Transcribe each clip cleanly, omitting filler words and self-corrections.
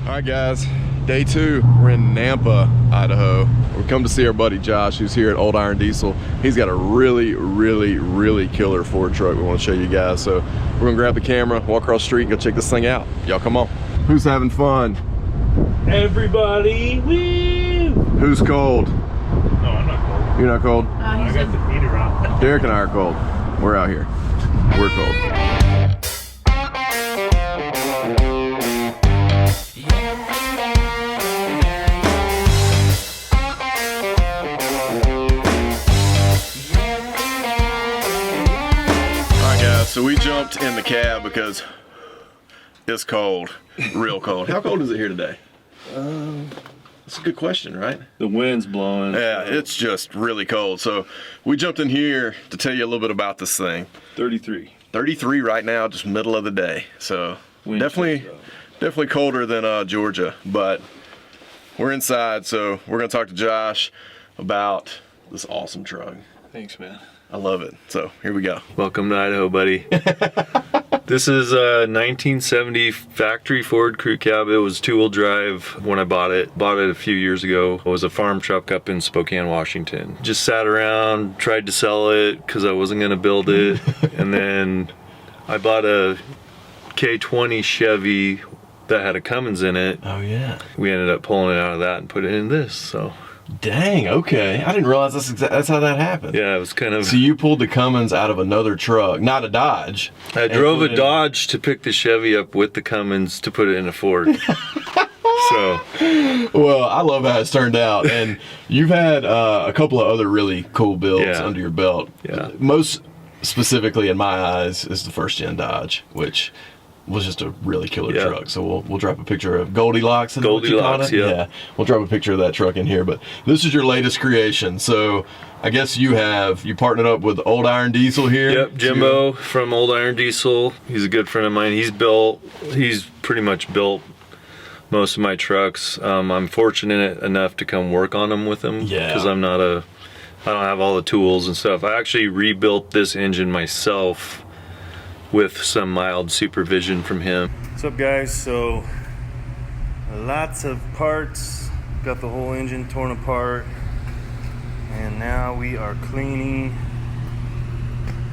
All right, guys, day 2. We're in Nampa, Idaho. We come to see our buddy Josh, who's here at Old Iron Diesel. He's got a really killer Ford truck we want to show you guys. So we're gonna grab the camera, walk across the street, and go check this thing out. Y'all come on. Who's having fun? Everybody, woo! Who's cold? No, I'm not cold. You're not cold? I got the heater on. Derek and I are cold. We're out here. We're cold. So we jumped in the cab because it's cold, real cold. How cold is it here today? That's a good question, right? The wind's blowing. Yeah, it's just really cold. So we jumped in here to tell you a little bit about this thing. 33. 33 right now, just middle of the day. So definitely colder than Georgia, but we're inside. So we're gonna talk to Josh about this awesome truck. Thanks, man. I love it. So here we go. Welcome to Idaho, buddy. This is a 1970 factory Ford crew cab. It was 2-wheel drive when I bought it. Bought it a few years ago. It was a farm truck up in Spokane, Washington. Just sat around, tried to sell it because I wasn't gonna build it. And then I bought a K20 Chevy that had a Cummins in it. Oh yeah. We ended up pulling it out of that and put it in this, so. Dang, okay. I didn't realize that's how that happened. Yeah, it was kind of... So you pulled the Cummins out of another truck, not a Dodge. I drove a Dodge to pick the Chevy up with the Cummins to put it in a Ford. So... Well, I love how it's turned out. And you've had a couple of other really cool builds under your belt. Yeah. Most specifically, in my eyes, is the first gen Dodge, which was just a really killer truck. So we'll drop a picture of Goldilocks. Goldilocks, yeah. We'll drop a picture of that truck in here. But this is your latest creation. So I guess you partnered up with Old Iron Diesel here. Yep, Jimbo from Old Iron Diesel. He's a good friend of mine. He's pretty much built most of my trucks. I'm fortunate enough to come work on them with him. Yeah. Because I don't have all the tools and stuff. I actually rebuilt this engine myself with some mild supervision from him. What's up, guys? So lots of parts, got the whole engine torn apart, and now we are cleaning.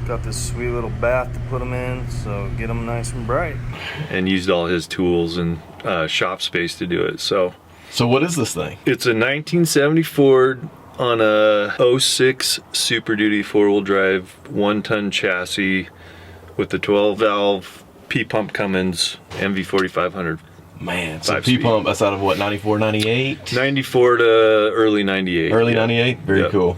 Got this sweet little bath to put them in, so get them nice and bright. And used all his tools and shop space to do it. So what is this thing? It's a 1970 Ford on a 06 Super Duty 4-wheel drive 1-ton chassis with the 12-valve P-pump Cummins MV4500. Man, so P-pump, that's out of what, 94, 98? 94 to early 98. Early 98? Very cool.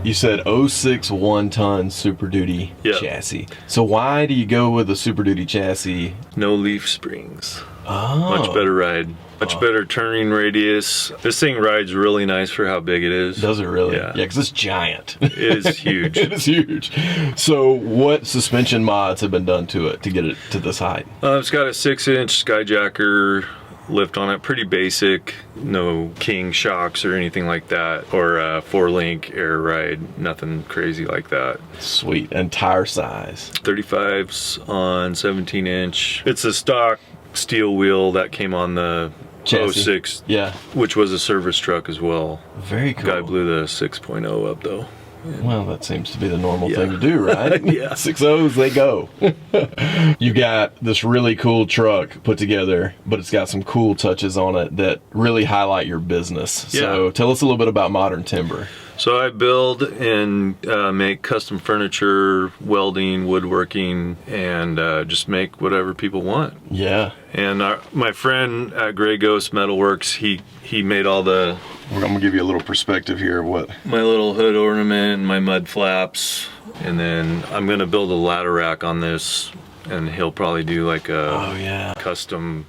You said 06 1-ton Super Duty chassis. So why do you go with a Super Duty chassis? No leaf springs. Oh. Much better ride. Much better turning radius. This thing rides really nice for how big it is. Does it really? Yeah, because it's giant. It is huge. It is huge. So what suspension mods have been done to it to get it to this height? It's got a 6-inch Skyjacker lift on it, pretty basic. No King shocks or anything like that, or 4-link air ride, nothing crazy like that. Sweet. And tire size? 35s on 17-inch. It's a stock steel wheel that came on the chassis. 06, which was a service truck as well. Very cool. Guy blew the 6.0 up though. Well, that seems to be the normal thing to do, right? Yeah. 6.0s, they go. You got this really cool truck put together, but it's got some cool touches on it that really highlight your business. Yeah. So tell us a little bit about Modern Timber. So I build and make custom furniture, welding, woodworking, and just make whatever people want. Yeah. And my friend at Gray Ghost Metalworks, he made all the... I'm gonna give you a little perspective here of what... My little hood ornament, my mud flaps, and then I'm gonna build a ladder rack on this, and he'll probably do like a custom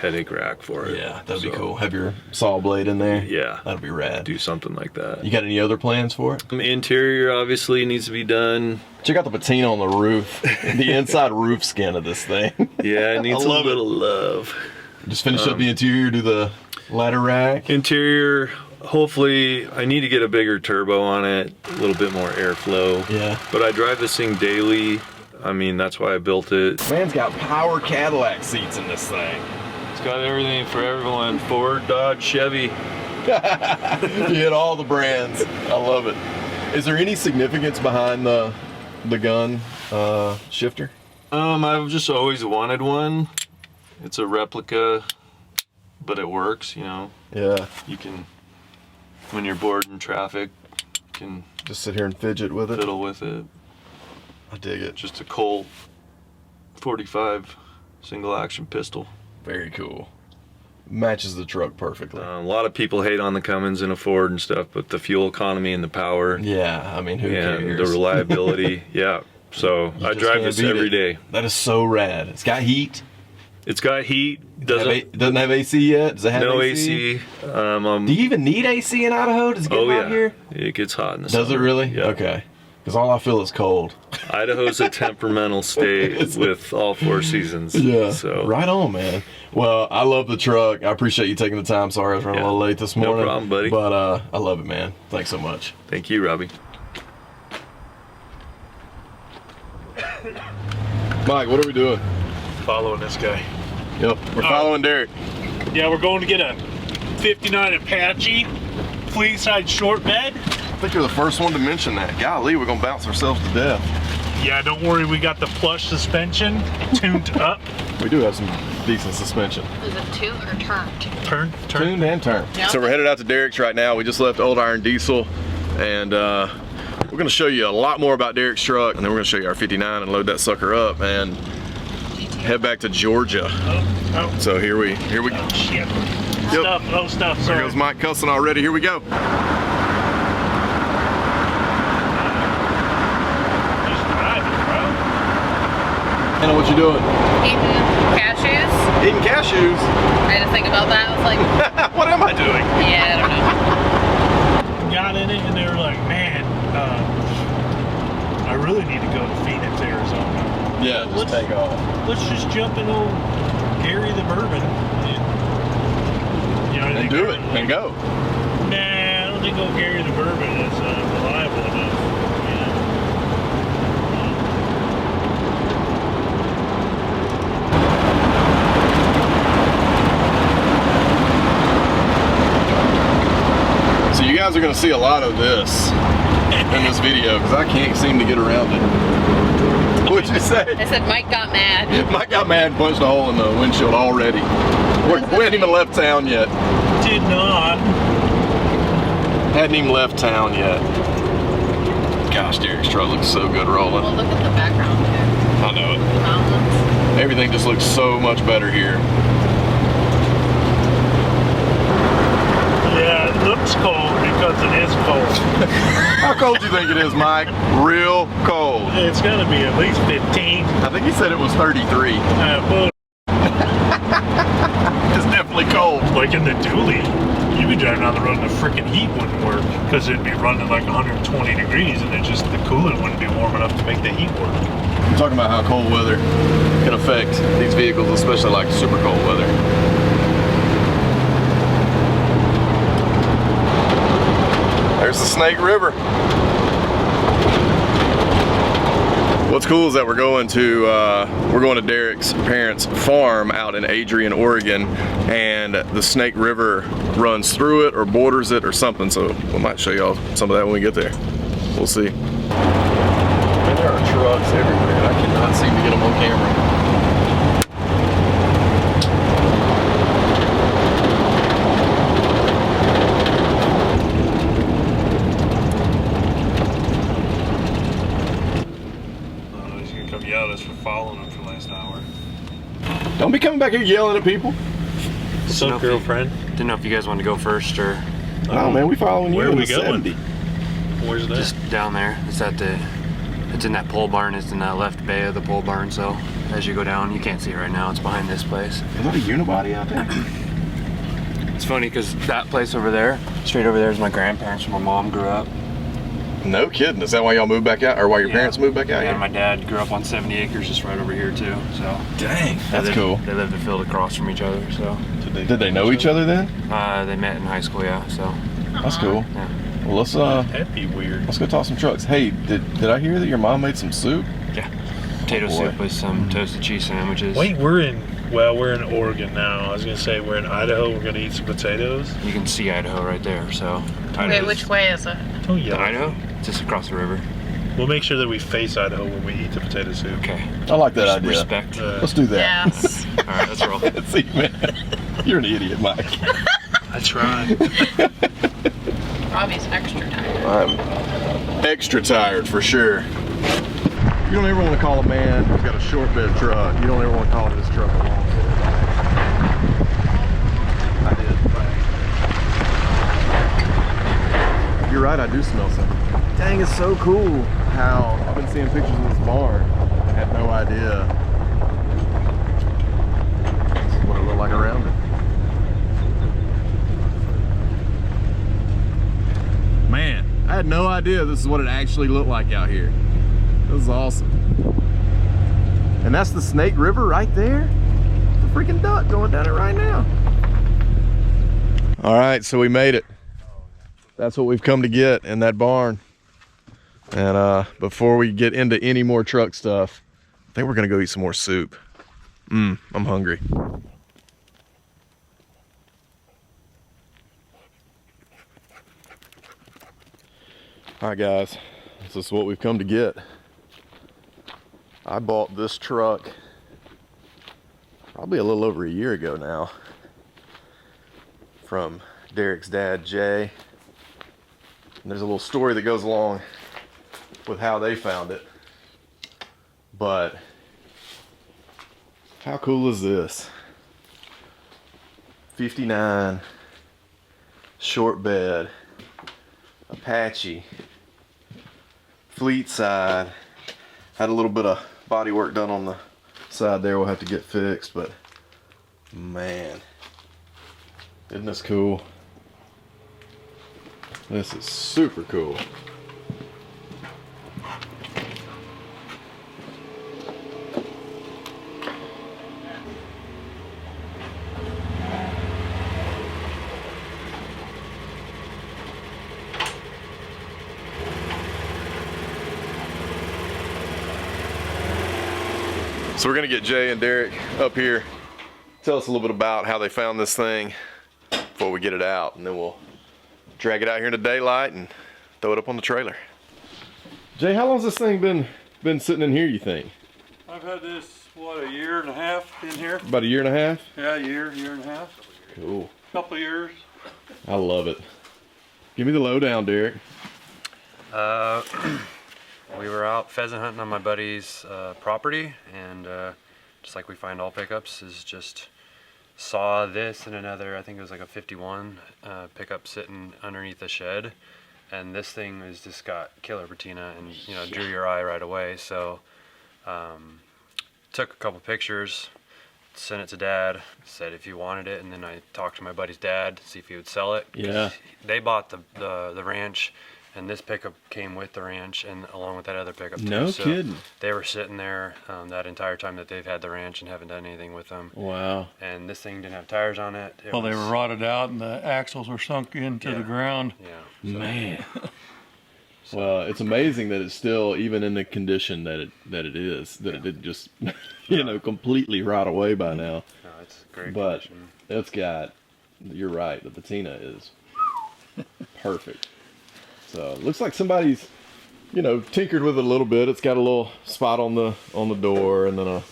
headache rack for it. Yeah, that'd be cool. Have your saw blade in there? Yeah. That'd be rad. Do something like that. You got any other plans for it? Interior obviously needs to be done. Check out the patina on the roof. The inside roof skin of this thing. Yeah, it needs a little bit of love. Just finish up the interior, do the ladder rack. Interior, hopefully, I need to get a bigger turbo on it, a little bit more airflow. Yeah. But I drive this thing daily. I mean, that's why I built it. Man's got power Cadillac seats in this thing. It's got everything for everyone. Ford, Dodge, Chevy. You hit all the brands. I love it. Is there any significance behind the gun shifter? I've just always wanted one. It's a replica, but it works, you know. Yeah. You can, when you're bored in traffic, you can just sit here and fidget with it. Fiddle with it. I dig it. Just a Colt 45 single action pistol. Very cool. Matches the truck perfectly. A lot of people hate on the Cummins and a Ford and stuff, but the fuel economy and the power. Yeah, I mean, who cares? And the reliability, yeah. So I drive this every day. That is so rad. It's got heat. It's got heat. Doesn't have AC yet? Does it have no AC? No AC. Do you even need AC in Idaho? Does it get hot here? It gets hot in the summer. Does it really? Yeah. Okay. Because all I feel is cold. Idaho's a temperamental state with all 4 seasons. Yeah. So right on, man. Well, I love the truck. I appreciate you taking the time. Sorry I was running a little late this morning. No problem, buddy. But I love it, man. Thanks so much. Thank you, Robbie. Mike, what are we doing? Following this guy. Yep, we're following Derek. Yeah, we're going to get a 59 Apache FLEETSIDE short bed. I think you're the first one to mention that. Golly, we're gonna bounce ourselves to death. Yeah, don't worry, we got the plush suspension tuned up. We do have some decent suspension. Is it tuned or turned? Tuned and turned. Yep. So we're headed out to Derek's right now. We just left Old Iron Diesel, and we're gonna show you a lot more about Derek's truck, and then we're gonna show you our 59 and load that sucker up and head back to Georgia. Oh. So here we Oh, shit. Yep. Stuff, There sorry. goes Mike cussing already. Here we go. Just driving, bro. Anna, what you doing? Eating cashews. Eating cashews. I had to think about that. I was like, What am I doing? yeah, I don't know. Got in it and they were like, man, I really need to go to Phoenix, Arizona. Yeah, just Let's- take off. Let's just jump in old Gary the Bourbon. You know, I And think do it and go. Nah, I don't think old Gary the Bourbon is reliable enough. So you guys are gonna see a lot of this in this video because I can't seem to get around it. What'd you say? I said Mike got mad. Mike got mad and punched a hole in the windshield already. We hadn't even left town yet. Did not. Hadn't even left town yet. Gosh, Derek's truck looks so good rolling. Well, look at the background too. I know it. The mountains. Everything just looks so much better here. Yeah, it looks cold because it is cold. How cold do you think it is, Mike? Real cold. It's gonna be at least 15. I think he said it was 33. Well, It's definitely cold. like in the dually, you'd be driving down the road and the freaking heat wouldn't work because it'd be running like 120 degrees and it just, the coolant wouldn't be warm enough to make the heat work. I'm talking about how cold weather can affect these vehicles, especially like super cold weather. There's the Snake River. What's cool is that we're going to Derek's parents' farm out in Adrian, Oregon, and the Snake River runs through it or borders it or something. So we might show y'all some of that when we get there. We'll see. Man, there are trucks everywhere, and I cannot seem to get them on camera. He's gonna come yell at us for following him for the last hour. Don't be coming back here yelling at people. What's up, girlfriend? Didn't know if you guys wanted to go first or Oh man, we following you. Where are in we the going? 70. Where's that? just down there. It's in that pole barn. It's in that left bay of the pole barn. So as you go down, you can't see it right now. It's behind this place. Is that a unibody out there? It's funny because that place over there, straight over there, is my grandparents where my mom grew up. No kidding. Is that why y'all moved back out, or why your parents moved back out Yeah, here? my dad grew up on 70 acres just right over here too. So Dang, that's they cool. They lived a field across from each other. So Did they know each other then? they met in high school. Yeah. So That's cool. Yeah. Well, let's That'd be weird. go toss some trucks. Hey, did I hear that your mom made some soup? Yeah. Potato soup with some toasted cheese sandwiches. Wait, we're in Oregon now. I was gonna say we're in Idaho. We're gonna eat some potatoes. You can see Idaho right there, so. Wait, Idaho's- which way is it? Oh yeah. Idaho? Just across the river. We'll make sure that we face Idaho when we eat the potato soup. Okay. I like that idea. Respect. Let's do that. Yes. Alright, let's roll. See, man, you're an idiot, Mike. I tried. Robbie's extra tired. I'm extra tired for sure. You don't ever want to call a man who's got a short bed truck. You don't ever want to call his truck a long bed. I did. You're right, I do smell something. Dang, it's so cool how I've been seeing pictures of this barn. I had no idea. This is what it looked like around it. Man, I had no idea this is what it actually looked like out here. This is awesome. And that's the Snake River right there. The freaking duck going down it right now. All right, so we made it. That's what we've come to get in that barn. And before we get into any more truck stuff, I think we're gonna go eat some more soup. I'm hungry. All right, guys, this is what we've come to get. I bought this truck probably a little over a year ago now from Derek's dad, Jay. And there's a little story that goes along with how they found it. But how cool is this? 59 short bed Apache FLEETSIDE. Had a little bit of body work done on the side there. We'll have to get fixed, but man, isn't this cool? This is super cool. So we're gonna get Jay and Derek up here, tell us a little bit about how they found this thing before we get it out, and then we'll drag it out here in the daylight and throw it up on the trailer. Jay, how long's this thing been sitting in here, you think? I've had this, what, a year and a half in here? About a year and a half? Yeah, year and a half. Cool. Couple of years. I love it. Give me the lowdown, Derek. We were out pheasant hunting on my buddy's property, and just like we find all pickups, is just saw this and another, I think it was like a 51 pickup sitting underneath a shed, and this thing has just got killer patina and, you know, drew your eye right away. So took a couple pictures, sent it to Dad, said if he wanted it, and then I talked to my buddy's dad to see if he would sell it. Yeah. They bought the ranch, and this pickup came with the ranch, and along with that other pickup too. No So kidding. they were sitting there that entire time that they've had the ranch and haven't done anything with them. Wow. And this thing didn't have tires on it. Well, they were rotted out and the axles were sunk into the ground. Yeah. Man. Well, it's amazing that it's still even in the condition that it is, that it didn't just, you know, completely rot away by now. No, it's great But condition. it's got, you're right, the patina is perfect. So it looks like somebody's, you know, tinkered with it a little bit. It's got a little spot on the door, and then a,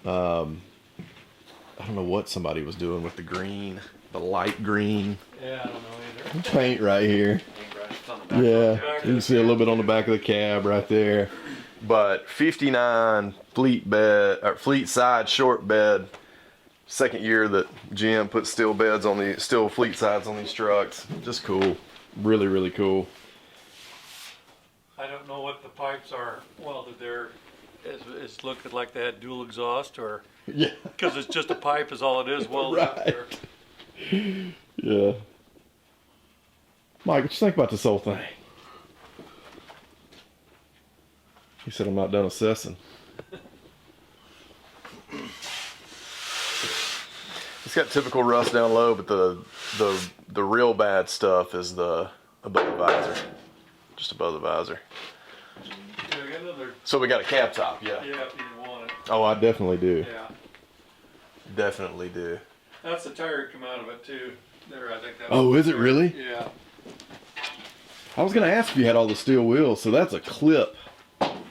I don't know what somebody was doing with the green, the light green Yeah, I don't know either. paint right here. Yeah, you can see a little bit on the back of the cab right there. But 59 FLEETSIDE short bed. Second year that GM put steel FLEETSIDEs on these trucks. Just cool. Really, really cool. I don't know what the pipes are welded there. It's looking like they had dual exhaust, or Yeah. because it's just a pipe is all it is welded up there. Yeah. Mike, what you think about this whole thing? He said I'm not done assessing. It's got typical rust down low, but the real bad stuff is the above the visor, just above the visor. Yeah, I got another. So we got a cap top, yeah. Yeah, if you want it. Oh, I definitely do. Yeah. Definitely do. That's the tire that come out of it too. There, I think that. Oh, is it really? Yeah. I was gonna ask if you had all the steel wheels, so that's a clip.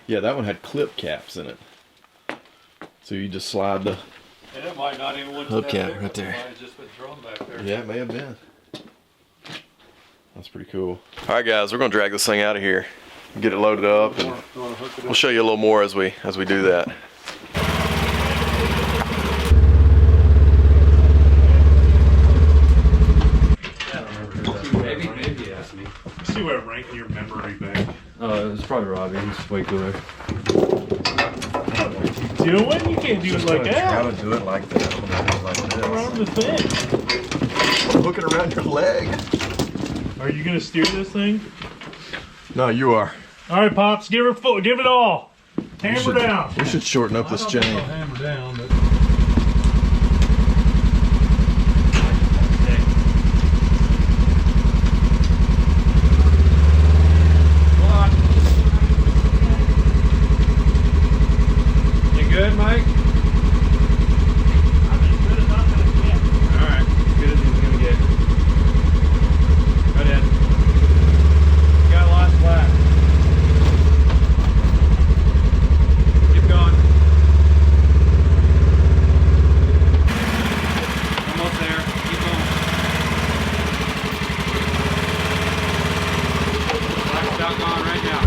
Yeah, that one had clip caps in it. So you just slide the. And it might not even went to Hubcap that big. right there. It might have just been thrown back there. Yeah, it may have been. That's pretty cool. All right, guys, we're gonna drag this thing out of here, get it loaded up, and we'll show you a little more as we do that. Maybe ask me. See where it ranked in your memory bank. It's probably Robbie. He's way cooler. Do it? You can't do it like that. to do it like that. Like Around the thing. Hook it around your leg. Are you gonna steer this thing? No, you are. All right, Pops, give it all. Hammer down. We should shorten up this chain. Hammer down, but. Good, Mike? I'm as good as I'm gonna get. Alright, as good as he's gonna get. Go ahead. You got a lot slack. Keep going. Almost there. Keep going. Black stock on right now.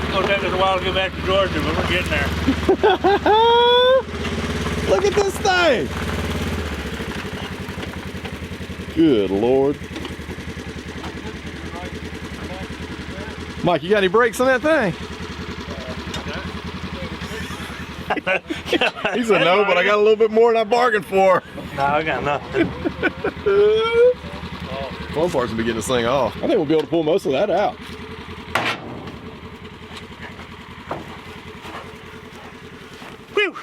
It'll take us a while to get back to Georgia, but we're getting there. Look at this thing. Good Lord. Mike, you got any brakes on that thing? He said no, but I got a little bit more than I bargained for. No, I got nothing. Fun part's gonna be getting this thing off. I think we'll be able to pull most of that out. Whew.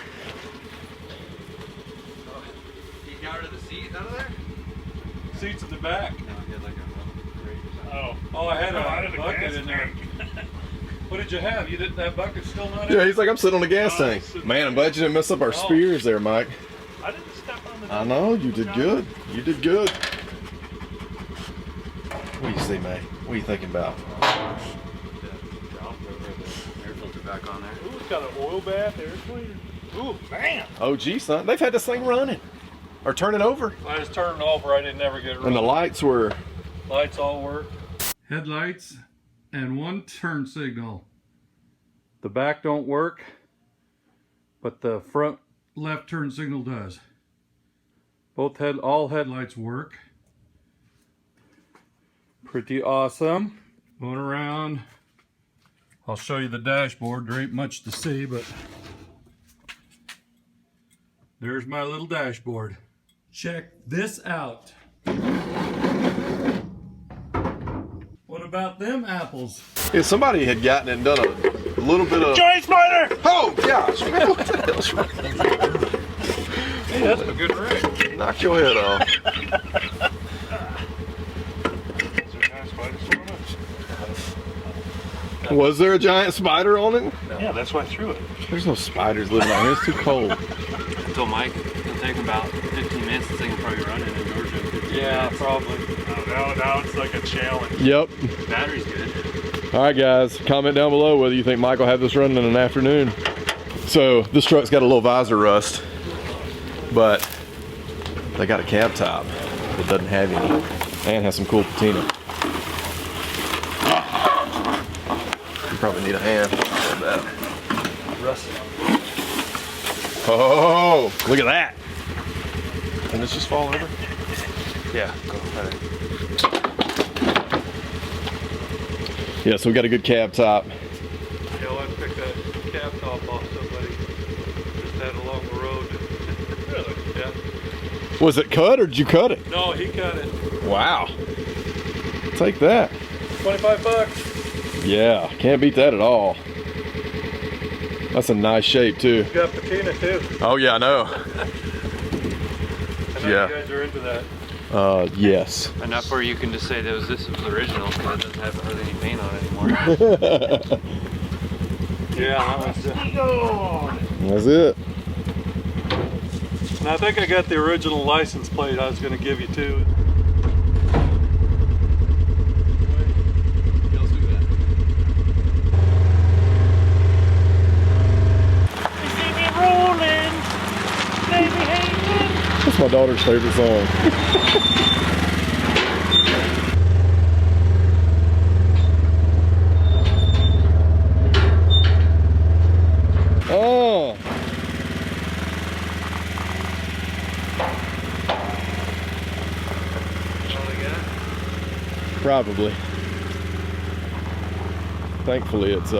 You got rid of the seat out of there? Seats at the back. No, he had like a grate or something. Oh, I had I a had a bucket gas in there. tank. What did you have? You didn't. That bucket's still not in. Yeah, he's like, I'm sitting on the gas Oh, tank. it's- Man, I'm glad you didn't mess up our spears there, Mike. I didn't step on the. I know, you did good. You did good. What do you see, May? What are you thinking about? Air filter back on there. Ooh, it's got an oil bath, air cleaner. Ooh, man. Oh, gee, son. They've had this thing running. Or turning over. I just turned it off or I didn't ever get it And the running. lights were... Lights all work. Headlights and one turn signal. The back don't work, but the front left turn signal does. All headlights work. Pretty awesome. Going around. I'll show you the dashboard. There ain't much to see, but there's my little dashboard. Check this out. What about them apples? Yeah, somebody had gotten it and done a little bit of... Giant spider! Oh, gosh. Man, what the hell's wrong? Hey, that's a good rig. Knock your head off. Was there a giant spider on it? Yeah, that's why I threw it. There's no spiders living out here. It's too cold. I told Mike it'll take him about 15 minutes. This thing will probably run in Georgia in 15 Yeah, minutes. probably. Now it's like a challenge. Yep. Battery's good. All right, guys. Comment down below whether you think Mike will have this running in an afternoon. So this truck's got a little visor rust, but they got a cab top that doesn't have any and has some cool patina. You probably need a hand for that. Rust. Oh, look at that. Can this just fall over? Yeah, go ahead. Yeah, so we got a good cab top. Yeah, I picked that cab top off somebody just had along the road. Really? Yeah. Was it cut or did you cut it? No, he cut it. Wow. Take that. 25 bucks. Yeah, can't beat that at all. That's a nice shape too. Got patina too. Oh yeah, I know. I know Yeah. you guys are into that. Yes. Enough where you can just say that this was original because it doesn't have hardly any paint on it anymore. Yeah, That's it. and I think I got the original license plate I was going to give you too. That's my daughter's favorite song. Oh. Probably. Thankfully it's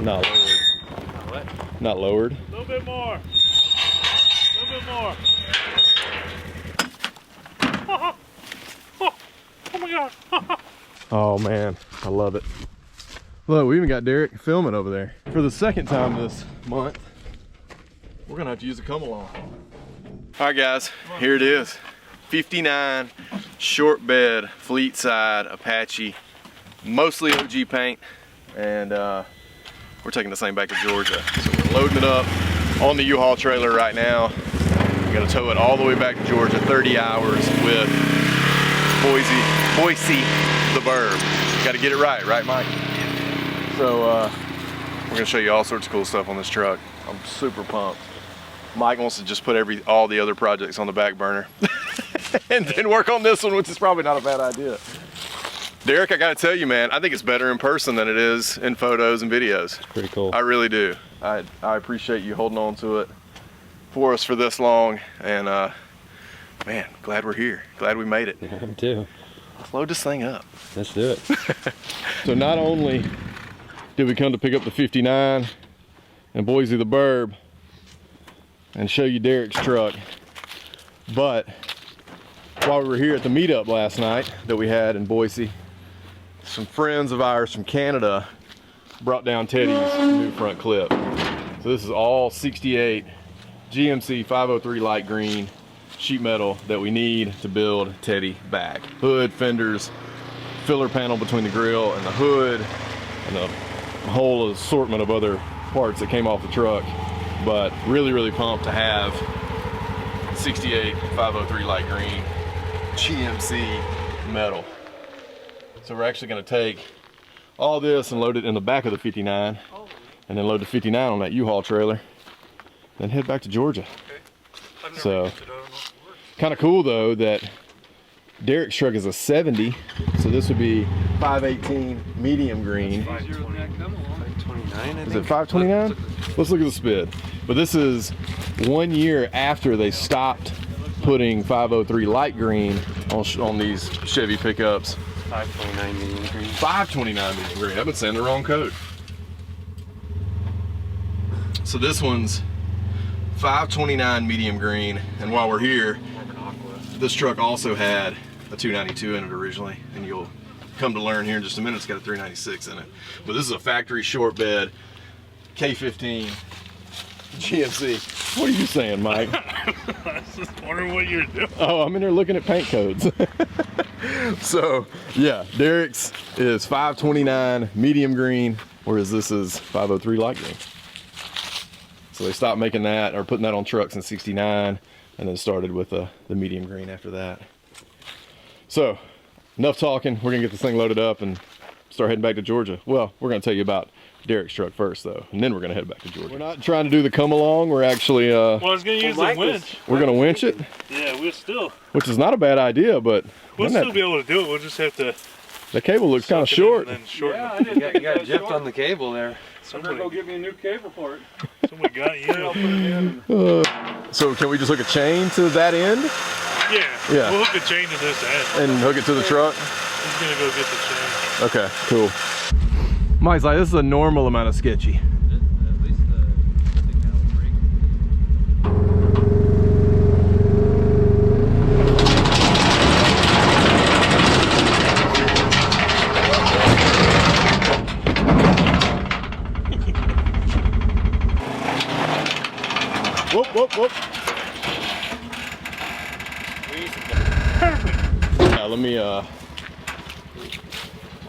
not lowered. What? Not lowered. A little bit more. A little bit more. Oh my God. Oh man, I love it. Look, we even got Derek filming over there. For the second time this month, we're gonna have to use a come along. All right guys, here it is. 59 short bed, FLEETSIDE, Apache, mostly OG paint. And we're taking this thing back to Georgia. So we're loading it up on the U-Haul trailer right now. We're gonna tow it all the way back to Georgia, 30 hours with Boise, the Burb. Got to get it right, Mike? So we're gonna show you all sorts of cool stuff on this truck. I'm super pumped. Mike wants to just put all the other projects on the back burner and then work on this one, which is probably not a bad idea. Derek, I gotta tell you, man, I think it's better in person than it is in photos and videos. Pretty cool. I really do. I appreciate you holding on to it for us for this long, and man, glad we're here. Glad we made it. Yeah, me too. Let's load this thing up. Let's do it. So not only did we come to pick up the 59 and Boise the Burb and show you Derek's truck, but while we were here at the meetup last night that we had in Boise, some friends of ours from Canada brought down Teddy's new front clip. So this is all 68 GMC 503 light green sheet metal that we need to build Teddy back. Hood, fenders, filler panel between the grill and the hood, and a whole assortment of other parts that came off the truck. But really pumped to have 68 503 light green GMC metal. So we're actually going to take all this and load it in the back of the 59, and then load the 59 on that U-Haul trailer, then head back to Georgia. So kind of cool though that Derek's truck is a 70, so this would be 518 medium green. 529, I think. Is it 529? Let's look at the spid. But this is 1 year after they stopped putting 503 light green on these Chevy pickups. 529 medium green. 529 medium green. I've been saying the wrong code. So this one's 529 medium green, and while we're here, this truck also had a 292 in it originally, and you'll come to learn here in just a minute it's got a 396 in it. But this is a factory short bed K15 GMC. What are you saying, Mike? I was just wondering what you're doing. Oh, I'm in there looking at paint codes. So yeah, Derek's is 529 medium green, whereas this is 503 light green. So they stopped making that or putting that on trucks in 69, and then started with the medium green after that. So enough talking. We're gonna get this thing loaded up and start heading back to Georgia. Well, we're gonna tell you about Derek's truck first though, and then we're gonna head back to Georgia. We're not trying to do the come along. We're actually Well, I was gonna use the winch. we're gonna winch it, Yeah, we'll still. which is not a bad idea, but We'll isn't still be able to do it. We'll just have to. the cable looks kind of suck it in short. and then shorten Yeah, it. I didn't think You it got was gypped short. on the cable there. I better go get me a new cable for it. Somebody got I'll put you. it in. So can we just hook a chain to that end Yeah. Yeah. We'll hook a chain to this end. and hook it to the truck? He's gonna go get the chain. Okay, cool. Mike's like, this is a normal amount of sketchy. At least the thing had a brake. whoop, whoop. Yeah, let me, I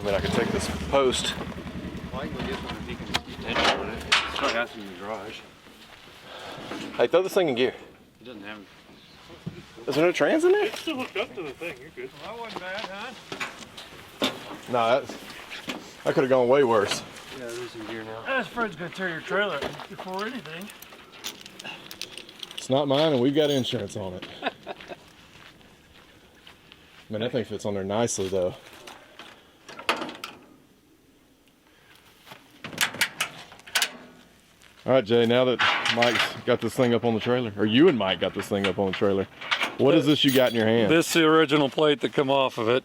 mean, I can take this post. Well, I can go get one if you can tension on it. It's probably has some in the garage. Hey, throw this thing in gear. It doesn't have. Is there no trans in there? It's still hooked up to the thing. You're good. Well, that wasn't bad, huh? No, that could have gone way worse. Yeah, there's some gear now. That's Fred's gonna tear your trailer before anything. It's not mine, and we've got insurance on it. Man, that thing fits on there nicely, though. All right, Jay, now that Mike's got this thing up on the trailer, or you and Mike got this thing up on the trailer, what is this you got in your hand? This is the original plate that come off of it.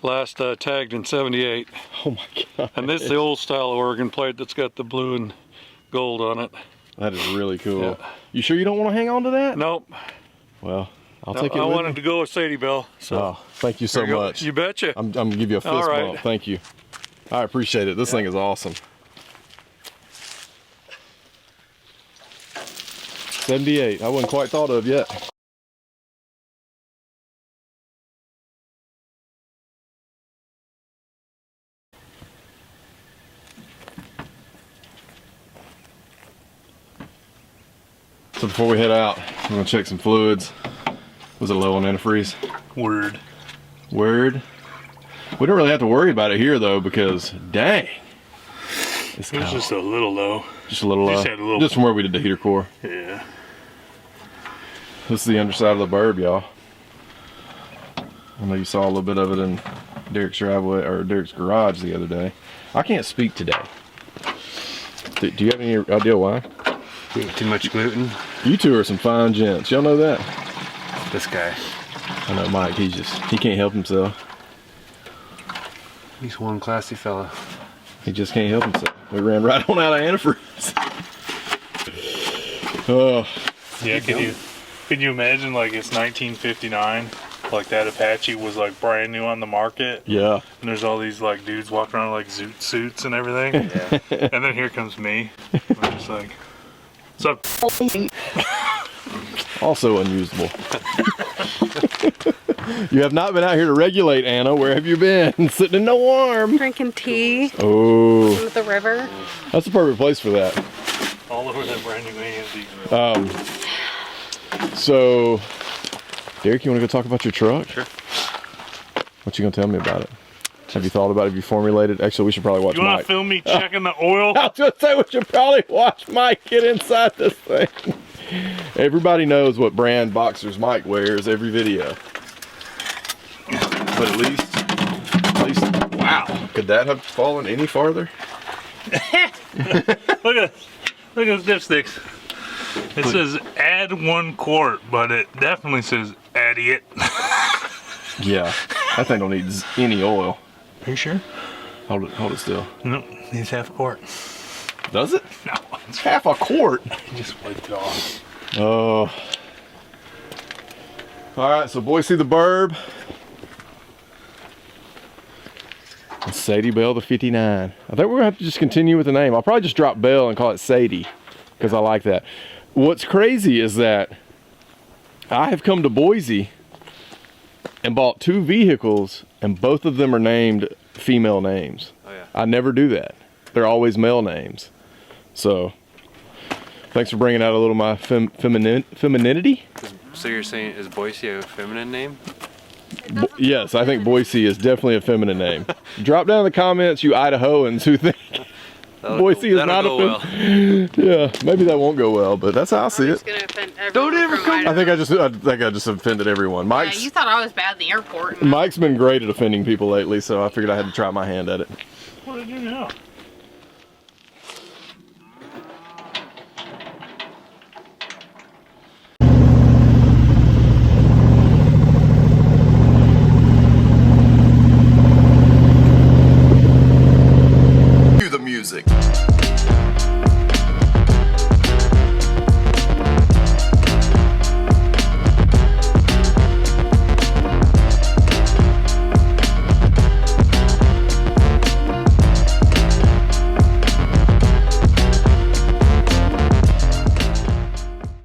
Last tagged in '78. Oh my God. And this is the old style Oregon plate that's got the blue and gold on it. That is really cool. Yeah. You sure you don't want to hang on to that? Nope. Well, I'll No, take it I with wanted me. to go with Sadie Bell. So Oh, thank you so there you go. much. You betcha. I'm gonna give you a fist All right. bump. Thank you. I appreciate it. This thing is awesome. 78. I wasn't quite thought of yet. So before we head out, I'm gonna check some fluids. Was it low on antifreeze? Word. Word. We don't really have to worry about it here though, because dang, it's It was just a little low. just a little low. just had a little- Just from where we did the heater core. Yeah. This is the underside of the burb, y'all. I know you saw a little bit of it in Derek's driveway or Derek's garage the other day. I can't speak today. Do you have any idea why? Too much gluten. You two are some fine gents. Y'all know that? This guy. I know Mike. He can't help himself. He's one classy fella. He just can't help himself. We ran right on out of antifreeze. Oh, Yeah, can you imagine like it's 1959, like that Apache was like brand new on the market, yeah. and there's all these like dudes walking around like zoot suits and everything, and then here comes me. I'm just like, what's up? Also unusable. You have not been out here to regulate, Anna. Where have you been? Sitting in the warm. Drinking tea Oh, with the river. that's the perfect place for that. All over that brand new AMD grill. So, Derek, you want to go talk about your truck? Sure. What you gonna tell me about it? Have you thought about it? Have you formulated? Actually, we should probably watch You want Mike. to film me checking the oil? I was gonna say we should probably watch Mike get inside this thing. Everybody knows what brand boxers Mike wears every video. But at least, wow, could that have fallen any farther? Look at those dipsticks. It says add 1 quart, but it definitely says add it. Yeah, that thing don't need any oil. Are you sure? Hold it still. No, needs half a quart. Does it? No, It's half a quart. just wiped it off. Oh. All right, so Boise the Burb. And Sadie Bell the 59. I think we're gonna have to just continue with the name. I'll probably just drop Bell and call it Sadie because I like that. What's crazy is that I have come to Boise and bought 2 vehicles and both of them are named female names. Oh yeah. I never do that. They're always male names. So thanks for bringing out a little of my femininity. So you're saying, is Boise a feminine name? Yes, I think Boise is definitely a feminine name. Drop down in the comments, you Idahoans who think Boise is not a well. Yeah, maybe that won't go well, but that's how I see I'm it. just gonna offend everyone. Don't ever from come- I Idaho. think I just offended everyone. Yeah, Mike's you thought I was bad in the airport. And Mike's been great at offending people lately, so I figured I had to try my hand at it. What did you know?